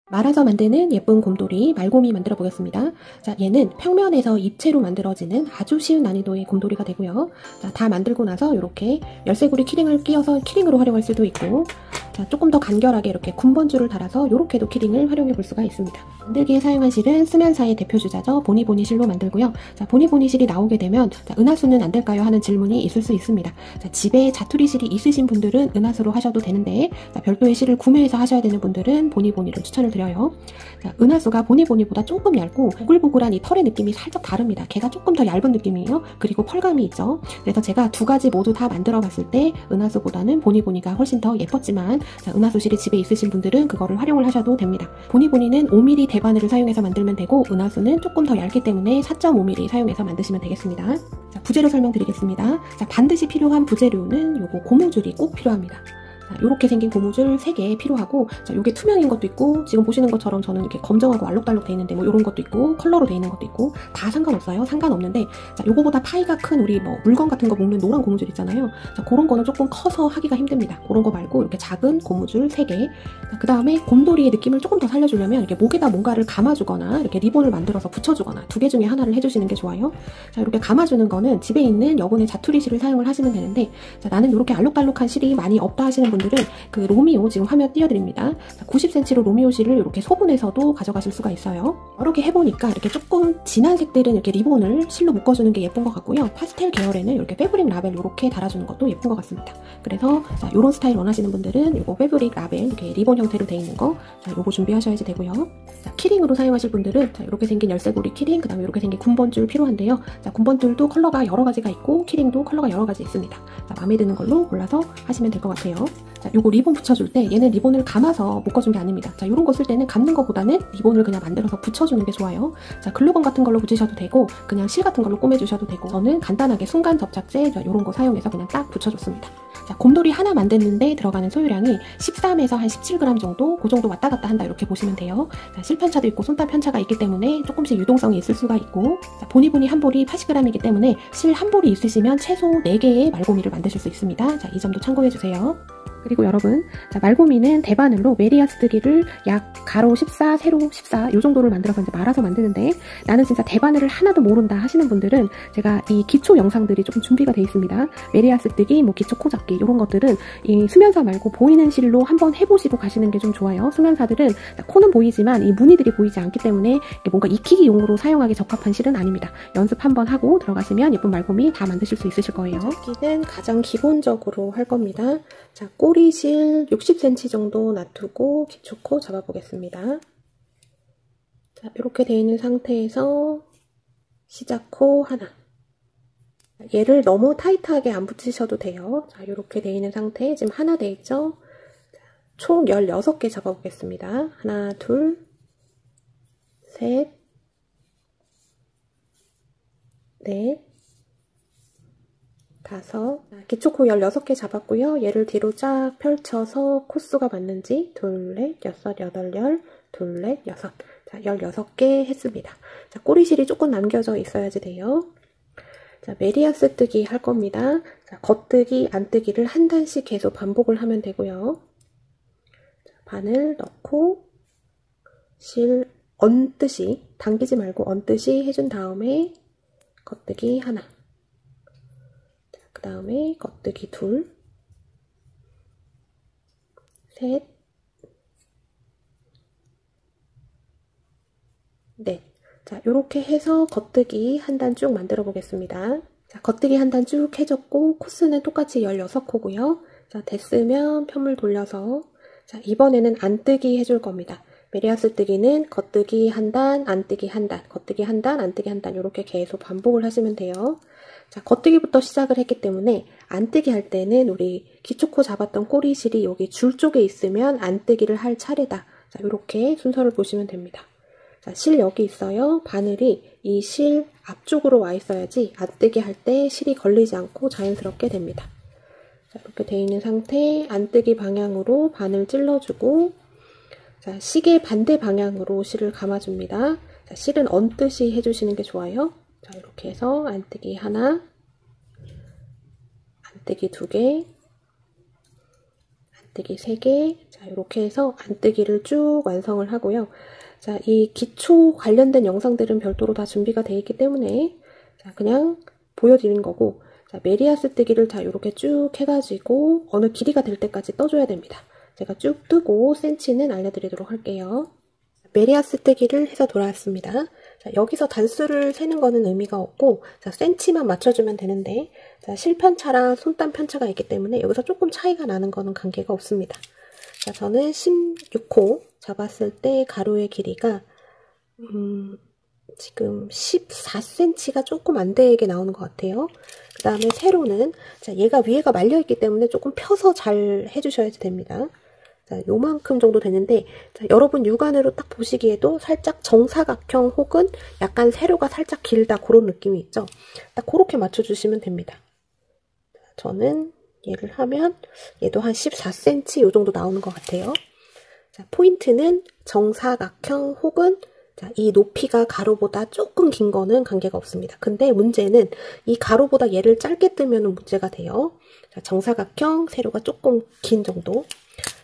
말아서 만드는 예쁜 곰돌이 말곰이 만들어 보겠습니다. 자, 얘는 평면에서 입체로 만들어지는 아주 쉬운 난이도의 곰돌이가 되고요. 자, 다 만들고 나서 이렇게 열쇠고리 키링을 끼워서 키링으로 활용할 수도 있고, 자, 조금 더 간결하게 이렇게 군번줄을 달아서 이렇게도 키링을 활용해 볼 수가 있습니다. 만들기에 사용한 실은 수면사의 대표 주자죠. 보니보니 실로 만들고요. 자, 보니보니 실이 나오게 되면 자, 은하수는 안 될까요? 하는 질문이 있을 수 있습니다. 자, 집에 자투리 실이 있으신 분들은 은하수로 하셔도 되는데, 자, 별도의 실을 구매해서 하셔야 되는 분들은 보니보니를 추천을 드려요. 자, 은하수가 보니보니보다 조금 얇고 보글보글한 이 털의 느낌이 살짝 다릅니다. 걔가 조금 더 얇은 느낌이에요. 그리고 펄감이 있죠. 그래서 제가 두 가지 모두 다 만들어 봤을 때 은하수보다는 보니보니가 훨씬 더 예뻤지만, 자, 은하수 실이 집에 있으신 분들은 그거를 활용을 하셔도 됩니다. 보니보니는 5mm 대바늘을 사용해서 만들면 되고, 은하수는 조금 더 얇기 때문에 4.5mm 사용해서 만드시면 되겠습니다. 자, 부재료 설명드리겠습니다. 자, 반드시 필요한 부재료는 요거 고무줄이 꼭 필요합니다. 이렇게 생긴 고무줄 3개 필요하고, 자, 요게 투명인 것도 있고, 지금 보시는 것처럼 저는 이렇게 검정하고 알록달록 돼 있는데 뭐 이런 것도 있고, 컬러로 돼 있는 것도 있고, 다 상관없어요. 상관없는데, 자, 요거보다 파이가 큰 우리 뭐 물건 같은 거 묶는 노란 고무줄 있잖아요. 자, 그런 거는 조금 커서 하기가 힘듭니다. 그런 거 말고 이렇게 작은 고무줄 3개. 그 다음에 곰돌이의 느낌을 조금 더 살려주려면 이렇게 목에다 뭔가를 감아주거나 이렇게 리본을 만들어서 붙여주거나 두 개 중에 하나를 해주시는 게 좋아요. 자, 이렇게 감아주는 거는 집에 있는 여분의 자투리 실을 사용을 하시면 되는데, 자, 나는 이렇게 알록달록한 실이 많이 없다 하시는 분들은 그 로미오 지금 화면 띄워드립니다. 90cm로 로미오 실을 이렇게 소분해서도 가져가실 수가 있어요. 여러 개 해보니까 이렇게 조금 진한 색들은 이렇게 리본을 실로 묶어주는 게 예쁜 것 같고요. 파스텔 계열에는 이렇게 패브릭 라벨 이렇게 달아주는 것도 예쁜 것 같습니다. 그래서 자, 이런 스타일 원하시는 분들은 이거 패브릭 라벨 이렇게 리본 형태로 되어 있는 거, 자, 요거 준비하셔야지 되고요. 자, 키링으로 사용하실 분들은 자, 이렇게 생긴 열쇠고리 키링, 그 다음에 이렇게 생긴 군번줄 필요한데요. 자, 군번줄도 컬러가 여러 가지가 있고 키링도 컬러가 여러 가지 있습니다. 자, 마음에 드는 걸로 골라서 하시면 될 것 같아요. 자, 요거 리본 붙여줄 때 얘는 리본을 감아서 묶어준 게 아닙니다. 자, 요런 거 쓸 때는 감는 것보다는 리본을 그냥 만들어서 붙여주는 게 좋아요. 자, 글루건 같은 걸로 붙이셔도 되고 그냥 실 같은 걸로 꼬매주셔도 되고, 저는 간단하게 순간 접착제 요런 거 사용해서 그냥 딱 붙여줬습니다. 자, 곰돌이 하나 만드는데 들어가는 소요량이 13에서 한 17g 정도, 그 정도 왔다 갔다 한다 이렇게 보시면 돼요. 자, 실편차도 있고 손땀 편차가 있기 때문에 조금씩 유동성이 있을 수가 있고, 자, 보니보니 한 볼이 80g이기 때문에 실 한 볼이 있으시면 최소 4개의 말고미를 만드실 수 있습니다. 자, 이 점도 참고해주세요. 그리고 여러분, 자, 말고미는 대바늘로 메리아스 뜨기를 약 가로 14, 세로 14 요 정도를 만들어서 이제 말아서 만드는데, 나는 진짜 대바늘을 하나도 모른다 하시는 분들은 제가 이 기초 영상들이 조금 준비가 되어 있습니다. 메리아스 뜨기, 뭐 기초 코 잡기 이런 것들은 이 수면사 말고 보이는 실로 한번 해보시고 가시는 게 좀 좋아요. 수면사들은 코는 보이지만 이 무늬들이 보이지 않기 때문에 뭔가 익히기용으로 사용하기 적합한 실은 아닙니다. 연습 한번 하고 들어가시면 예쁜 말고미 다 만드실 수 있으실 거예요. 잡기는 가장 기본적으로 할 겁니다. 자, 꼬리실 60cm 정도 놔두고 기초코 잡아보겠습니다. 자, 이렇게 되어 있는 상태에서 시작코 하나. 얘를 너무 타이트하게 안 붙이셔도 돼요. 자, 이렇게 되어 있는 상태 지금 하나 돼 있죠? 자, 총 16개 잡아보겠습니다. 하나, 둘, 셋, 넷, 다섯. 기초코 16개 잡았고요. 얘를 뒤로 쫙 펼쳐서 코수가 맞는지 둘, 넷, 여섯, 여덟, 열, 둘, 넷, 여섯. 자, 16개 했습니다. 자, 꼬리실이 조금 남겨져 있어야지 돼요. 자, 메리아스 뜨기 할 겁니다. 자, 겉뜨기, 안뜨기를 한 단씩 계속 반복을 하면 되고요. 자, 바늘 넣고 실 얹듯이, 당기지 말고 얹듯이 해준 다음에 겉뜨기 하나. 그 다음에 겉뜨기 둘, 셋, 넷. 자, 요렇게 해서 겉뜨기 한 단 쭉 만들어 보겠습니다. 자, 겉뜨기 한 단 쭉 해줬고, 코스는 똑같이 16코고요. 자, 됐으면 편물 돌려서, 자, 이번에는 안뜨기 해줄 겁니다. 메리아스 뜨기는 겉뜨기 한 단, 안뜨기 한 단, 겉뜨기 한 단, 안뜨기 한 단, 요렇게 계속 반복을 하시면 돼요. 자, 겉뜨기부터 시작을 했기 때문에 안뜨기 할 때는 우리 기초코 잡았던 꼬리실이 여기 줄 쪽에 있으면 안뜨기를 할 차례다. 자, 이렇게 순서를 보시면 됩니다. 자, 실 여기 있어요. 바늘이 이 실 앞쪽으로 와 있어야지 안뜨기 할 때 실이 걸리지 않고 자연스럽게 됩니다. 자, 이렇게 돼 있는 상태, 안뜨기 방향으로 바늘 찔러주고, 자, 시계 반대 방향으로 실을 감아줍니다. 자, 실은 얹듯이 해주시는 게 좋아요. 자, 이렇게 해서 안뜨기 하나, 안뜨기 2개, 안뜨기 3개. 자, 이렇게 해서 안뜨기를 쭉 완성을 하고요. 자, 이 기초 관련된 영상들은 별도로 다 준비가 되어 있기 때문에 자, 그냥 보여드리는 거고, 자, 메리아스 뜨기를 자, 이렇게 쭉 해가지고 어느 길이가 될 때까지 떠줘야 됩니다. 제가 쭉 뜨고 센치는 알려드리도록 할게요. 메리아스 뜨기를 해서 돌아왔습니다. 자, 여기서 단수를 세는 거는 의미가 없고, 자, 센치만 맞춰주면 되는데, 자, 실편차랑 손땀 편차가 있기 때문에 여기서 조금 차이가 나는 거는 관계가 없습니다. 자, 저는 16호 잡았을 때 가로의 길이가 지금 14cm가 조금 안 되게 나오는 것 같아요. 그 다음에 세로는 자, 얘가 위에가 말려있기 때문에 조금 펴서 잘 해주셔야 됩니다. 자, 요만큼 정도 되는데, 자, 여러분 육안으로 딱 보시기에도 살짝 정사각형 혹은 약간 세로가 살짝 길다 그런 느낌이 있죠. 딱 그렇게 맞춰주시면 됩니다. 자, 저는 얘를 하면 얘도 한 14cm 요 정도 나오는 것 같아요. 자, 포인트는 정사각형 혹은 자, 이 높이가 가로보다 조금 긴 거는 관계가 없습니다. 근데 문제는 이 가로보다 얘를 짧게 뜨면 문제가 돼요. 자, 정사각형, 세로가 조금 긴 정도.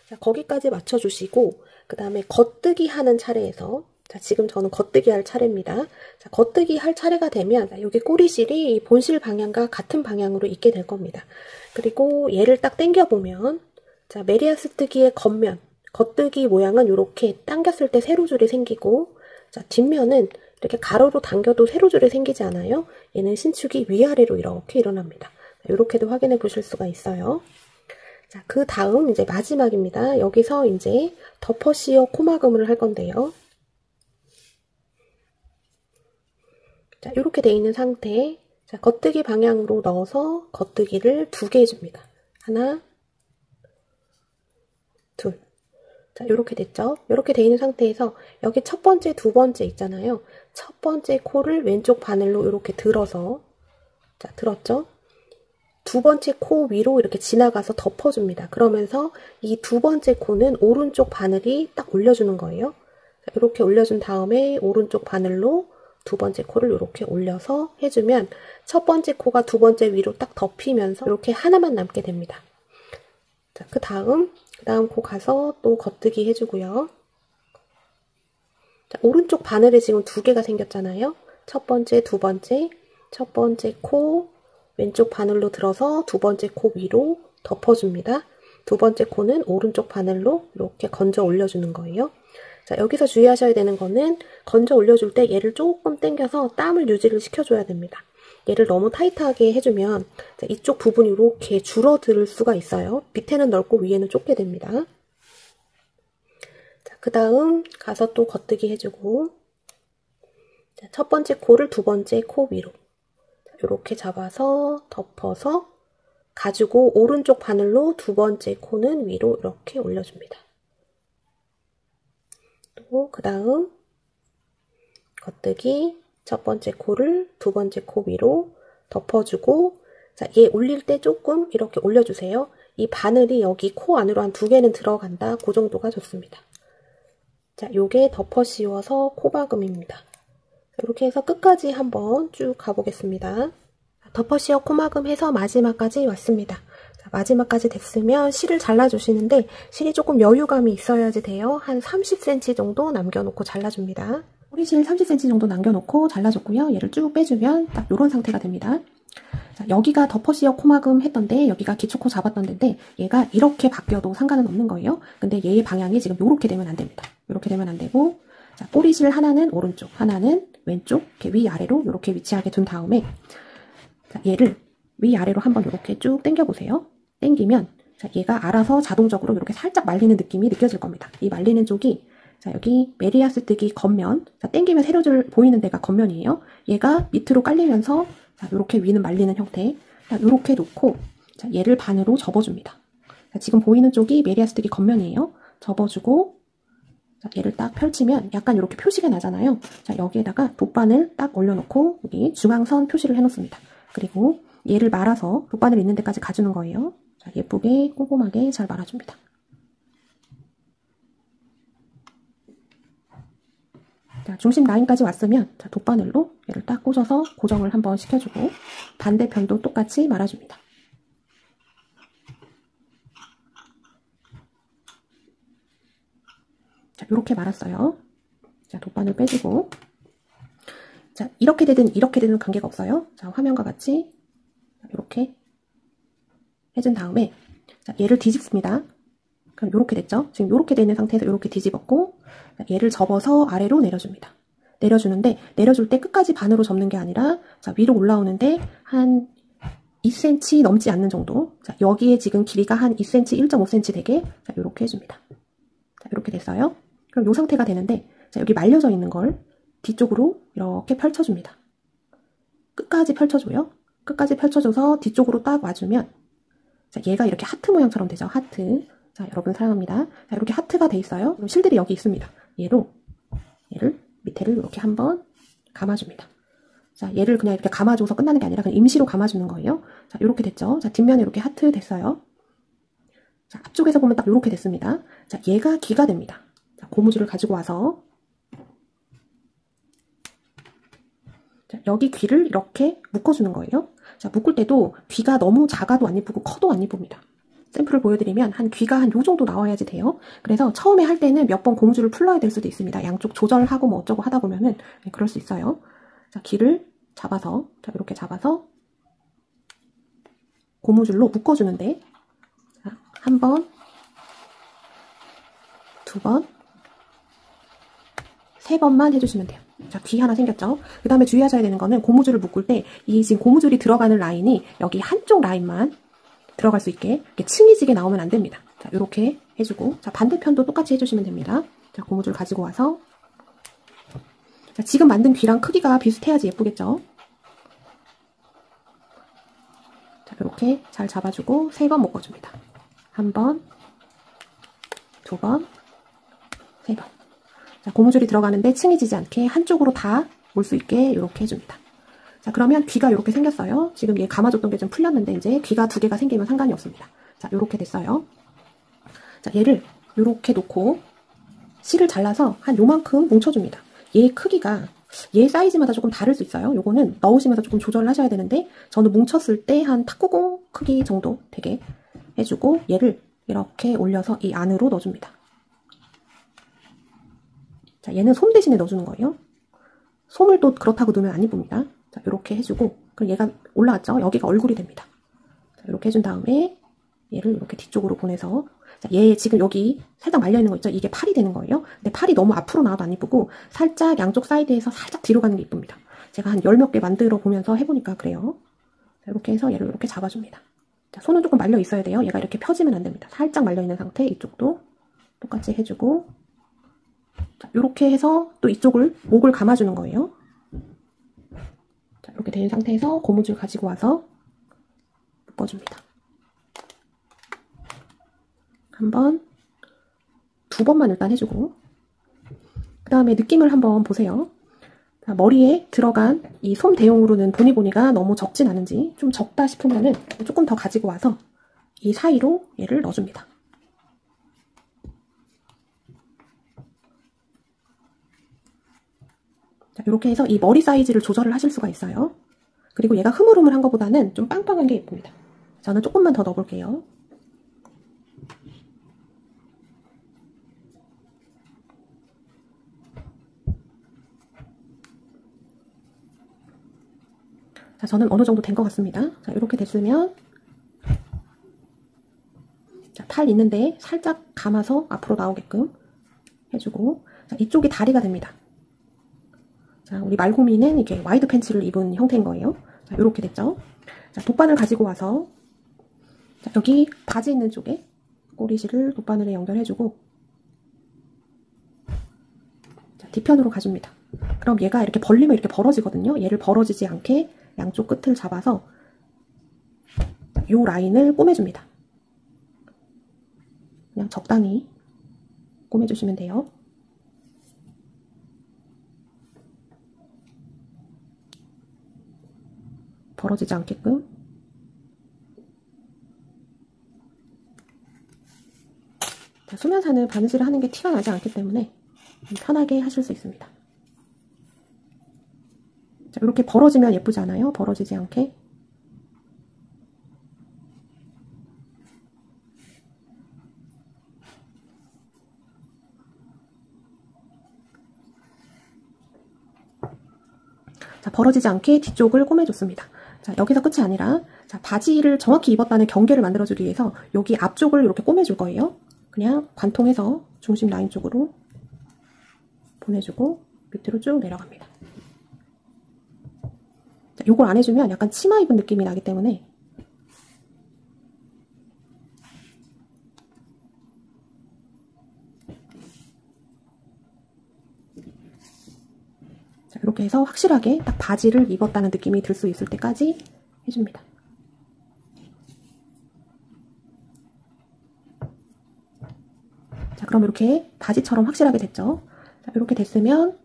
자, 거기까지 맞춰주시고, 그 다음에 겉뜨기 하는 차례에서, 자, 지금 저는 겉뜨기 할 차례입니다. 자, 겉뜨기 할 차례가 되면, 자, 여기 꼬리실이 본실 방향과 같은 방향으로 있게 될 겁니다. 그리고 얘를 딱 당겨보면, 자, 메리아스 뜨기의 겉면, 겉뜨기 모양은 이렇게 당겼을 때 세로줄이 생기고, 자, 뒷면은 이렇게 가로로 당겨도 세로줄이 생기지 않아요? 얘는 신축이 위아래로 이렇게 일어납니다. 이렇게도 확인해 보실 수가 있어요. 자, 그 다음 이제 마지막입니다. 여기서 이제 덮어씌워 코막음을 할 건데요. 자, 이렇게 돼 있는 상태. 자, 겉뜨기 방향으로 넣어서 겉뜨기를 2개 해줍니다. 하나, 둘. 자, 이렇게 됐죠? 이렇게 돼 있는 상태에서 여기 첫 번째, 두 번째 있잖아요. 첫 번째 코를 왼쪽 바늘로 이렇게 들어서, 자, 들었죠? 두 번째 코 위로 이렇게 지나가서 덮어줍니다. 그러면서 이 두 번째 코는 오른쪽 바늘이 딱 올려주는 거예요. 이렇게 올려준 다음에 오른쪽 바늘로 두 번째 코를 이렇게 올려서 해주면 첫 번째 코가 두 번째 위로 딱 덮이면서 이렇게 하나만 남게 됩니다. 자, 그 다음 코 가서 또 겉뜨기 해주고요. 자, 오른쪽 바늘에 지금 2개가 생겼잖아요. 첫 번째, 두 번째, 첫 번째 코 왼쪽 바늘로 들어서 두 번째 코 위로 덮어줍니다. 두 번째 코는 오른쪽 바늘로 이렇게 건져 올려주는 거예요. 자, 여기서 주의하셔야 되는 거는 건져 올려줄 때 얘를 조금 당겨서 땀을 유지를 시켜줘야 됩니다. 얘를 너무 타이트하게 해주면 자, 이쪽 부분이 이렇게 줄어들 수가 있어요. 밑에는 넓고 위에는 좁게 됩니다. 자, 그 다음 가서 또 겉뜨기 해주고 자, 첫 번째 코를 두 번째 코 위로 이렇게 잡아서 덮어서 가지고 오른쪽 바늘로 두 번째 코는 위로 이렇게 올려줍니다. 또 그 다음 겉뜨기 첫 번째 코를 두 번째 코 위로 덮어주고 자, 얘 올릴 때 조금 이렇게 올려주세요. 이 바늘이 여기 코 안으로 한 2개는 들어간다. 그 정도가 좋습니다. 자, 요게 덮어 씌워서 코막음입니다. 이렇게 해서 끝까지 한번 쭉 가보겠습니다. 덮어 씌워 코막음 해서 마지막까지 왔습니다. 자, 마지막까지 됐으면 실을 잘라주시는데 실이 조금 여유감이 있어야지 돼요. 한 30cm 정도 남겨놓고 잘라줍니다. 꼬리실 30cm 정도 남겨놓고 잘라줬고요. 얘를 쭉 빼주면 딱 이런 상태가 됩니다. 자, 여기가 덮어 씌워 코막음 했던데 여기가 기초코 잡았던 데인데 얘가 이렇게 바뀌어도 상관은 없는 거예요. 근데 얘의 방향이 지금 이렇게 되면 안 됩니다. 이렇게 되면 안 되고 자, 꼬리실 하나는 오른쪽, 하나는 왼쪽 이렇게 위아래로 이렇게 위치하게 둔 다음에 자, 얘를 위아래로 한번 이렇게 쭉 당겨보세요. 당기면 자, 얘가 알아서 자동적으로 이렇게 살짝 말리는 느낌이 느껴질 겁니다. 이 말리는 쪽이 자, 여기 메리아스 뜨기 겉면 자, 당기면 세로줄 보이는 데가 겉면이에요. 얘가 밑으로 깔리면서 자, 이렇게 위는 말리는 형태 자, 이렇게 놓고 자, 얘를 반으로 접어줍니다. 자, 지금 보이는 쪽이 메리아스 뜨기 겉면이에요. 접어주고 자, 얘를 딱 펼치면 약간 이렇게 표시가 나잖아요. 자, 여기에다가 돗바늘 딱 올려놓고 여기 중앙선 표시를 해놓습니다. 그리고 얘를 말아서 돗바늘 있는 데까지 가주는 거예요. 자, 예쁘게 꼼꼼하게 잘 말아줍니다. 자, 중심 라인까지 왔으면 자, 돗바늘로 얘를 딱 꽂아서 고정을 한번 시켜주고 반대편도 똑같이 말아줍니다. 이렇게 말았어요. 자, 돗바늘 빼주고. 자, 이렇게 되든 관계가 없어요. 자, 화면과 같이 이렇게 해준 다음에, 자, 얘를 뒤집습니다. 그럼 이렇게 됐죠? 지금 이렇게 되는 상태에서 이렇게 뒤집었고, 얘를 접어서 아래로 내려줍니다. 내려주는데, 내려줄 때 끝까지 반으로 접는 게 아니라, 자, 위로 올라오는데 한 2cm 넘지 않는 정도. 자, 여기에 지금 길이가 한 2cm, 1.5cm 되게, 자, 이렇게 해줍니다. 자, 이렇게 됐어요. 그럼 이 상태가 되는데, 자, 여기 말려져 있는 걸 뒤쪽으로 이렇게 펼쳐줍니다. 끝까지 펼쳐줘요. 끝까지 펼쳐줘서 뒤쪽으로 딱 와주면, 자, 얘가 이렇게 하트 모양처럼 되죠. 하트. 자, 여러분 사랑합니다. 자, 이렇게 하트가 돼 있어요. 그럼 실들이 여기 있습니다. 얘를 밑에를 이렇게 한번 감아줍니다. 자, 얘를 그냥 이렇게 감아줘서 끝나는 게 아니라 그냥 임시로 감아주는 거예요. 자, 이렇게 됐죠. 자, 뒷면에 이렇게 하트 됐어요. 자, 앞쪽에서 보면 딱 이렇게 됐습니다. 자, 얘가 귀가 됩니다. 자, 고무줄을 가지고 와서, 자, 여기 귀를 이렇게 묶어주는 거예요. 자, 묶을 때도 귀가 너무 작아도 안 예쁘고 커도 안 예쁩니다. 샘플을 보여드리면 귀가 한 요 정도 나와야지 돼요. 그래서 처음에 할 때는 몇 번 고무줄을 풀러야 될 수도 있습니다. 양쪽 조절하고 뭐 어쩌고 하다 보면은 그럴 수 있어요. 자, 귀를 잡아서, 자, 이렇게 잡아서 고무줄로 묶어주는데, 자, 한 번, 두 번, 세 번만 해주시면 돼요. 자, 귀 하나 생겼죠? 그 다음에 주의하셔야 되는 거는 고무줄을 묶을 때 이 지금 고무줄이 들어가는 라인이 여기 한쪽 라인만 들어갈 수 있게 이렇게 층이지게 나오면 안 됩니다. 자, 이렇게 해주고, 자, 반대편도 똑같이 해주시면 됩니다. 자, 고무줄 가지고 와서, 자, 지금 만든 귀랑 크기가 비슷해야지 예쁘겠죠? 자, 이렇게 잘 잡아주고 3번 묶어줍니다. 한 번, 두 번, 3번. 자, 고무줄이 들어가는데 층이 지지 않게 한쪽으로 다 올 수 있게 이렇게 해줍니다. 자, 그러면 귀가 이렇게 생겼어요. 지금 얘 감아줬던 게 좀 풀렸는데 이제 귀가 2개가 생기면 상관이 없습니다. 자, 이렇게 됐어요. 자, 얘를 이렇게 놓고 실을 잘라서 한 요만큼 뭉쳐줍니다. 얘 크기가 얘 사이즈마다 조금 다를 수 있어요. 요거는 넣으시면서 조금 조절을 하셔야 되는데 저는 뭉쳤을 때 한 탁구공 크기 정도 되게 해주고 얘를 이렇게 올려서 이 안으로 넣어줍니다. 자, 얘는 솜 대신에 넣어주는 거예요. 솜을 또 그렇다고 넣으면 안 이쁩니다. 자, 이렇게 해주고, 그럼 얘가 올라왔죠? 여기가 얼굴이 됩니다. 자, 이렇게 해준 다음에 얘를 이렇게 뒤쪽으로 보내서, 자, 얘 지금 여기 살짝 말려있는 거 있죠? 이게 팔이 되는 거예요. 근데 팔이 너무 앞으로 나와도 안 이쁘고 살짝 양쪽 사이드에서 살짝 뒤로 가는 게 이쁩니다. 제가 한 10몇 개 만들어 보면서 해보니까 그래요. 자, 이렇게 해서 얘를 이렇게 잡아줍니다. 자, 손은 조금 말려 있어야 돼요. 얘가 이렇게 펴지면 안 됩니다. 살짝 말려있는 상태, 이쪽도 똑같이 해주고, 자, 이렇게 해서 또 이쪽을 목을 감아주는 거예요. 자, 이렇게 된 상태에서 고무줄 가지고 와서 묶어줍니다. 한 번, 두 번만 일단 해주고, 그 다음에 느낌을 한번 보세요. 자, 머리에 들어간 이 솜 대용으로는 보니보니가 너무 적진 않은지 좀 적다 싶으면은 조금 더 가지고 와서 이 사이로 얘를 넣어줍니다. 자, 이렇게 해서 이 머리 사이즈를 조절을 하실 수가 있어요. 그리고 얘가 흐물흐물한 것보다는 좀 빵빵한 게 예쁩니다. 저는 조금만 더 넣어볼게요. 자, 저는 어느 정도 된 것 같습니다. 자, 이렇게 됐으면, 자, 팔 있는데 살짝 감아서 앞으로 나오게끔 해주고, 자, 이쪽이 다리가 됩니다. 자, 우리 말고미는 이렇게 와이드 팬츠를 입은 형태인 거예요. 자, 이렇게 됐죠? 자, 돗바늘 가지고 와서, 자, 여기 바지 있는 쪽에 꼬리실을 돗바늘에 연결해주고, 자, 뒤편으로 가줍니다. 그럼 얘가 이렇게 벌리면 이렇게 벌어지거든요. 얘를 벌어지지 않게 양쪽 끝을 잡아서 이 라인을 꼬매줍니다. 그냥 적당히 꼬매주시면 돼요. 벌어지지 않게끔. 자, 수면사는 바느질을 하는 게 티가 나지 않기 때문에 편하게 하실 수 있습니다. 자, 이렇게 벌어지면 예쁘지 않아요? 벌어지지 않게. 자, 벌어지지 않게 뒤쪽을 꼬매줬습니다. 자, 여기서 끝이 아니라 자, 바지를 정확히 입었다는 경계를 만들어주기 위해서 여기 앞쪽을 이렇게 꼬매줄 거예요. 그냥 관통해서 중심 라인 쪽으로 보내주고 밑으로 쭉 내려갑니다. 자, 요걸 안 해주면 약간 치마 입은 느낌이 나기 때문에 자, 이렇게 해서 확실하게 딱 바지를 입었다는 느낌이 들 수 있을 때까지 해줍니다. 자, 그럼 이렇게 바지처럼 확실하게 됐죠? 자, 이렇게 됐으면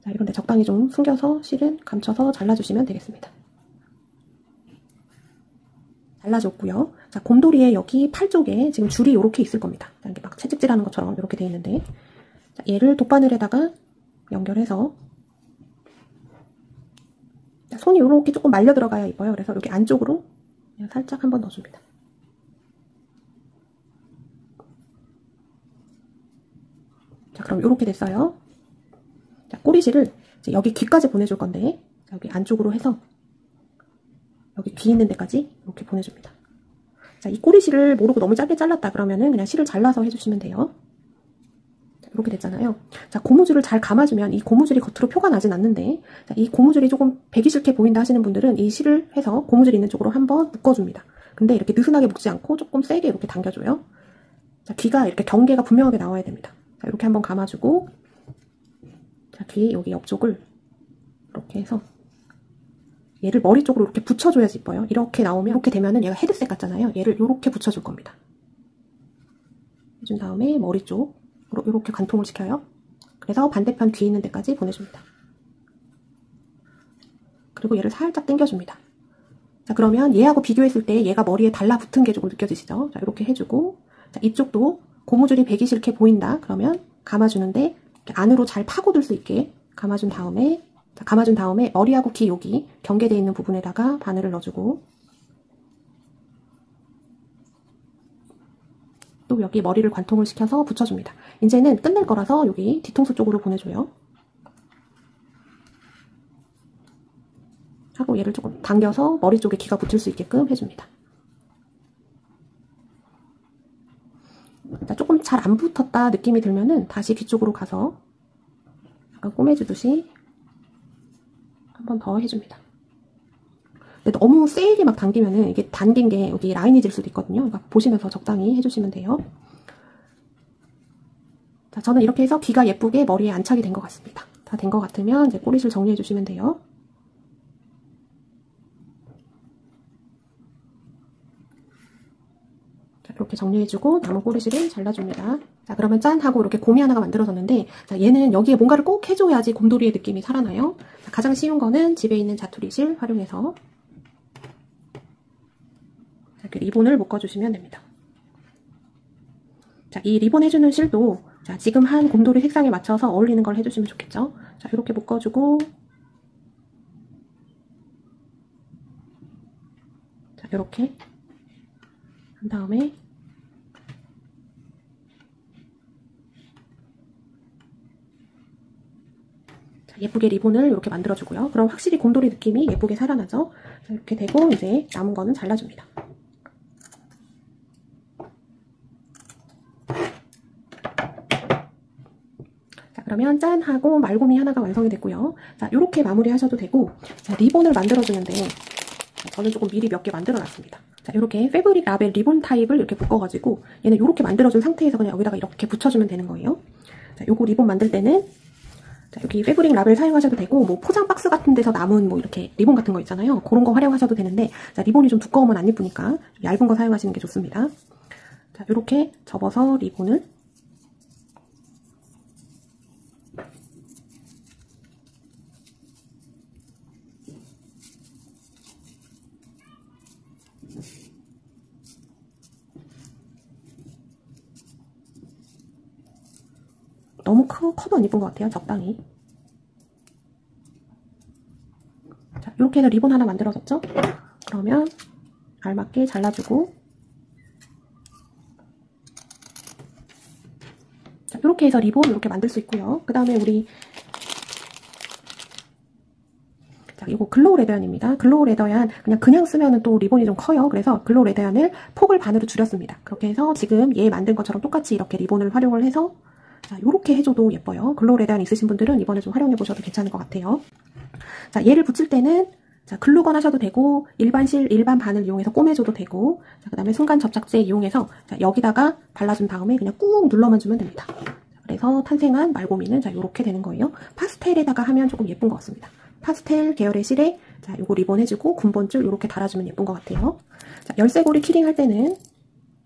자, 이런데 적당히 좀 숨겨서 실은 감춰서 잘라주시면 되겠습니다. 잘라줬고요. 자, 곰돌이의 여기 팔 쪽에 지금 줄이 이렇게 있을 겁니다. 이렇게 막 채찍질하는 것처럼 이렇게 돼 있는데 자, 얘를 돗바늘에다가 연결해서 자, 손이 이렇게 조금 말려 들어가야 이뻐요. 그래서 이렇게 안쪽으로 그냥 살짝 한번 넣어줍니다. 자, 그럼 이렇게 됐어요. 자, 꼬리실을 이제 여기 귀까지 보내줄 건데 자, 여기 안쪽으로 해서 여기 귀 있는 데까지 이렇게 보내줍니다. 자, 이 꼬리실을 모르고 너무 짧게 잘랐다 그러면은 그냥 실을 잘라서 해주시면 돼요. 자, 이렇게 됐잖아요. 자, 고무줄을 잘 감아주면 이 고무줄이 겉으로 표가 나진 않는데 자, 이 고무줄이 조금 배기 싫게 보인다 하시는 분들은 이 실을 해서 고무줄 있는 쪽으로 한번 묶어줍니다. 근데 이렇게 느슨하게 묶지 않고 조금 세게 이렇게 당겨줘요. 자, 귀가 이렇게 경계가 분명하게 나와야 됩니다. 자, 이렇게 한번 감아주고 자, 귀 여기 옆쪽을 이렇게 해서 얘를 머리 쪽으로 이렇게 붙여줘야지 이뻐요. 이렇게 나오면 이렇게 되면은 얘가 헤드셋 같잖아요. 얘를 이렇게 붙여줄 겁니다. 해준 다음에 머리 쪽으로 이렇게 관통을 시켜요. 그래서 반대편 귀 있는 데까지 보내줍니다. 그리고 얘를 살짝 당겨줍니다. 자, 그러면 얘하고 비교했을 때 얘가 머리에 달라붙은 게 조금 느껴지시죠? 자, 이렇게 해주고 자, 이쪽도 고무줄이 배기 싫게 보인다. 그러면 감아주는데 안으로 잘 파고들 수 있게 감아준 다음에 자, 감아준 다음에 머리하고 귀 여기 경계되어 있는 부분에다가 바늘을 넣어주고 또 여기 머리를 관통을 시켜서 붙여줍니다. 이제는 끝낼 거라서 여기 뒤통수 쪽으로 보내줘요. 하고 얘를 조금 당겨서 머리 쪽에 귀가 붙을 수 있게끔 해줍니다. 자, 조금 잘 안 붙었다 느낌이 들면은 다시 귀 쪽으로 가서 약간 꼬매주듯이 한 번 더 해줍니다. 근데 너무 세게 막 당기면은 이게 당긴 게 여기 라인이 질 수도 있거든요. 그러니까 보시면서 적당히 해주시면 돼요. 자, 저는 이렇게 해서 귀가 예쁘게 머리에 안착이 된 것 같습니다. 다 된 것 같으면 이제 꼬리실 정리해 주시면 돼요. 자, 이렇게 정리해주고 남은 꼬리실은 잘라줍니다. 자, 그러면 짠 하고 이렇게 곰이 하나가 만들어졌는데 자, 얘는 여기에 뭔가를 꼭 해줘야지 곰돌이의 느낌이 살아나요. 자, 가장 쉬운 거는 집에 있는 자투리실 활용해서 자, 이렇게 리본을 묶어주시면 됩니다. 자, 이 리본 해주는 실도 자, 지금 한 곰돌이 색상에 맞춰서 어울리는 걸 해주시면 좋겠죠. 자, 이렇게 묶어주고 자, 이렇게 한 다음에 자, 예쁘게 리본을 이렇게 만들어주고요. 그럼 확실히 곰돌이 느낌이 예쁘게 살아나죠. 자, 이렇게 되고 이제 남은 거는 잘라줍니다. 자, 그러면 짠 하고 말곰이 하나가 완성이 됐고요. 자, 이렇게 마무리 하셔도 되고 자, 리본을 만들어주는데 자, 저는 조금 미리 몇 개 만들어 놨습니다. 자, 이렇게 패브릭 라벨 리본 타입을 이렇게 묶어가지고 얘는 이렇게 만들어준 상태에서 그냥 여기다가 이렇게 붙여주면 되는 거예요. 자, 요거 리본 만들 때는 자, 여기 패브릭 라벨 사용하셔도 되고 뭐 포장 박스 같은 데서 남은 뭐 이렇게 리본 같은 거 있잖아요. 그런 거 활용하셔도 되는데 자, 리본이 좀 두꺼우면 안 예쁘니까 얇은 거 사용하시는 게 좋습니다. 자, 이렇게 접어서 리본을 너무 커도 안 예쁜 것 같아요. 적당히. 자, 이렇게 해서 리본 하나 만들어졌죠? 그러면 알맞게 잘라주고 자, 이렇게 해서 리본 이렇게 만들 수 있고요. 그 다음에 우리 자, 이거 글로우 레더얀입니다. 글로우 레더얀 그냥 쓰면은 또 리본이 좀 커요. 그래서 글로우 레더얀을 폭을 반으로 줄였습니다. 그렇게 해서 지금 얘 만든 것처럼 똑같이 이렇게 리본을 활용을 해서 자, 요렇게 해줘도 예뻐요. 글로우 레더얀 있으신 분들은 이번에 좀 활용해 보셔도 괜찮을 것 같아요. 자, 얘를 붙일 때는 자, 글루건 하셔도 되고 일반 바늘 이용해서 꼬매줘도 되고 자, 그 다음에 순간 접착제 이용해서 자, 여기다가 발라준 다음에 그냥 꾹 눌러만 주면 됩니다. 자, 그래서 탄생한 말고미는 자, 요렇게 되는 거예요. 파스텔에다가 하면 조금 예쁜 것 같습니다. 파스텔 계열의 실에 자, 요거 리본 해주고 군번줄 요렇게 달아주면 예쁜 것 같아요. 자, 열쇠고리 키링 할 때는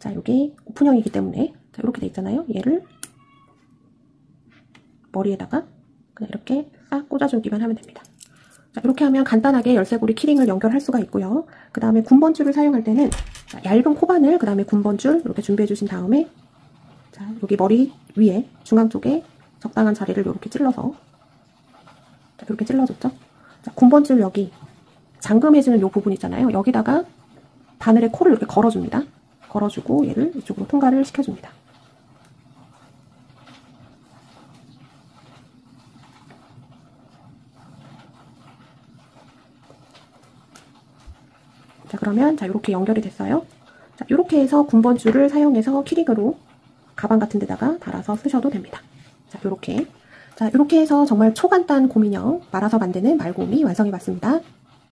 자, 요게 오픈형이기 때문에 자, 요렇게 돼 있잖아요. 얘를 머리에다가 그냥 이렇게 싹 꽂아주기만 하면 됩니다. 자, 이렇게 하면 간단하게 열쇠고리 키링을 연결할 수가 있고요. 그 다음에 군번줄을 사용할 때는 자, 얇은 코바늘, 그 다음에 군번줄 이렇게 준비해 주신 다음에 자, 여기 머리 위에 중앙 쪽에 적당한 자리를 이렇게 찔러서 자, 이렇게 찔러줬죠. 자, 군번줄 여기 잠금해주는 이 부분 있잖아요. 여기다가 바늘에 코를 이렇게 걸어줍니다. 걸어주고 얘를 이쪽으로 통과를 시켜줍니다. 자, 그러면 자, 이렇게 연결이 됐어요. 자, 이렇게 해서 군번줄을 사용해서 키링으로 가방 같은 데다가 달아서 쓰셔도 됩니다. 자, 이렇게. 자, 이렇게 해서 정말 초간단 곰인형 말아서 만드는 말곰이 완성해 봤습니다.